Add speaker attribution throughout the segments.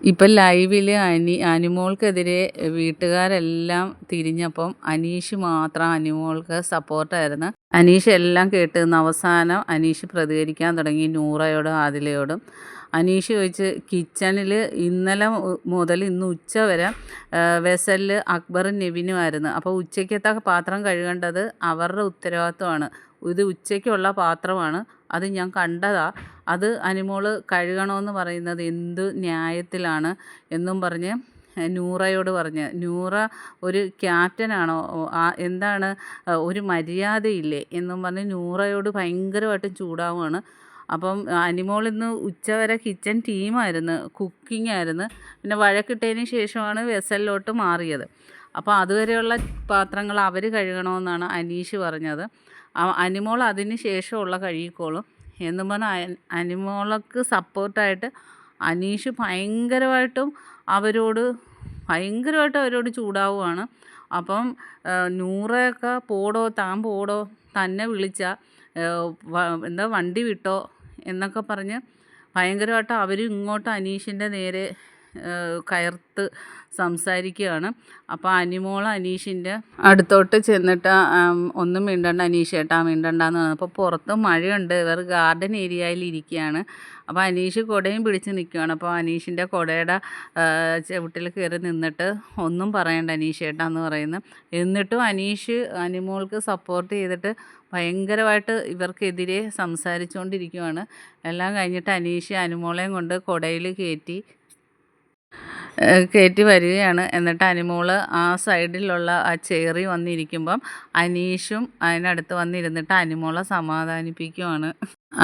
Speaker 1: ഇപ്പം ലൈവിൽ അനുമോൾക്കെതിരെ വീട്ടുകാരെല്ലാം തിരിഞ്ഞപ്പം അനീഷ് മാത്രം അനുമോൾക്ക് സപ്പോർട്ടായിരുന്നു. അനീഷ് എല്ലാം കേട്ട് നിന്ന് അവസാനം അനീഷ് പ്രതികരിക്കാൻ തുടങ്ങി നൂറയോടും ആദിലയോടും. അനീഷ് ചോദിച്ച് കിച്ചണിൽ ഇന്നലെ മുതൽ ഇന്ന് ഉച്ച വരെ വെസലിൽ അക്ബറും നെവിനുമായിരുന്നു. അപ്പോൾ ഉച്ചയ്ക്കത്തെ പാത്രം കഴുകേണ്ടത് അവരുടെ ഉത്തരവാദിത്വമാണ്. ഇത് ഉച്ചയ്ക്കുള്ള പാത്രമാണ്, അത് ഞാൻ കണ്ടതാ, അത് അനുമോൾ കഴുകണമെന്ന് പറയുന്നത് എന്ത് ന്യായത്തിലാണ് എന്നും പറഞ്ഞ് നൂറയോട് പറഞ്ഞ്. നൂറ ഒരു ക്യാപ്റ്റനാണോ, എന്താണ്, ഒരു മര്യാദയില്ലേ എന്നും പറഞ്ഞ് നൂറയോട് ഭയങ്കരമായിട്ട് ചൂടാവുകയാണ്. അപ്പം അനുമോൾ ഇന്ന് ഉച്ചവരെ കിച്ചൺ ടീമായിരുന്നു, കുക്കിംഗ് ആയിരുന്നു. പിന്നെ വഴക്കിട്ടതിന് ശേഷമാണ് വെസലിലോട്ട് മാറിയത്. അപ്പോൾ അതുവരെയുള്ള പാത്രങ്ങൾ അവർ കഴുകണമെന്നാണ് അനീഷ് പറഞ്ഞത്. അനുമോൾ അതിന് ശേഷമുള്ള കഴുകിക്കോളും എന്നും പറഞ്ഞാൽ അനുമോൾക്ക് സപ്പോർട്ടായിട്ട് അനീഷ് ഭയങ്കരമായിട്ടും അവരോട് ചൂടാവുകയാണ്. അപ്പം നൂറയൊക്കെ പോടോ, താൻ പോടോ, തന്നെ വിളിച്ചാൽ എന്താ വണ്ടി വിട്ടോ എന്നൊക്കെ പറഞ്ഞ് ഭയങ്കരമായിട്ട് അവർ ഇങ്ങോട്ട് അനീഷിൻ്റെ നേരെ കയർത്ത് സംസാരിക്കുകയാണ്. അപ്പോൾ അനുമോൾ അനീഷിൻ്റെ അടുത്തോട്ട് ചെന്നിട്ട് ഒന്നും മിണ്ടണ്ട അനീഷ് ചേട്ടാ, മിണ്ടണ്ടെന്ന് പറഞ്ഞു. അപ്പോൾ പുറത്ത് മഴയുണ്ട്, ഇവർ ഗാർഡൻ ഏരിയയിൽ ഇരിക്കുകയാണ്. അപ്പോൾ അനീഷ് കുടയും പിടിച്ച് നിൽക്കുകയാണ്. അപ്പോൾ അനീഷിൻ്റെ കുടയുടെ ചവിട്ടിൽ കയറി നിന്നിട്ട് ഒന്നും പറയണ്ട അനീഷ് ചേട്ടാ എന്ന് പറയുന്നു. എന്നിട്ടും അനീഷ് അനുമോൾക്ക് സപ്പോർട്ട് ചെയ്തിട്ട് ഭയങ്കരമായിട്ട് ഇവർക്കെതിരെ സംസാരിച്ചുകൊണ്ടിരിക്കുകയാണ്. എല്ലാം കഴിഞ്ഞിട്ട് അനീഷ് അനുമോളെയും കൊണ്ട് കുടയിൽ കയറ്റി വരികയാണ്. എന്നിട്ട് അനുമോൾ ആ സൈഡിലുള്ള ആ ചെയറിൽ വന്നിരിക്കുമ്പം അനീഷും അതിനടുത്ത് വന്നിരുന്നിട്ട് അനുമോളെ സമാധാനിപ്പിക്കുവാണ്.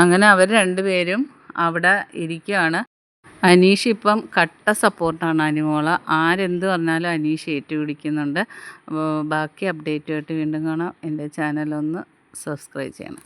Speaker 1: അങ്ങനെ അവർ രണ്ടുപേരും അവിടെ ഇരിക്കുകയാണ്. അനീഷ് ഇപ്പം കട്ട സപ്പോർട്ടാണ് അനുമോളെ. ആരെന്ത് പറഞ്ഞാലും അനീഷ് ഏറ്റുപിടിക്കുന്നുണ്ട്. ബാക്കി അപ്ഡേറ്റുമായിട്ട് വീണ്ടും കാണാം. എൻ്റെ ചാനലൊന്ന് സബ്സ്ക്രൈബ് ചെയ്യണം.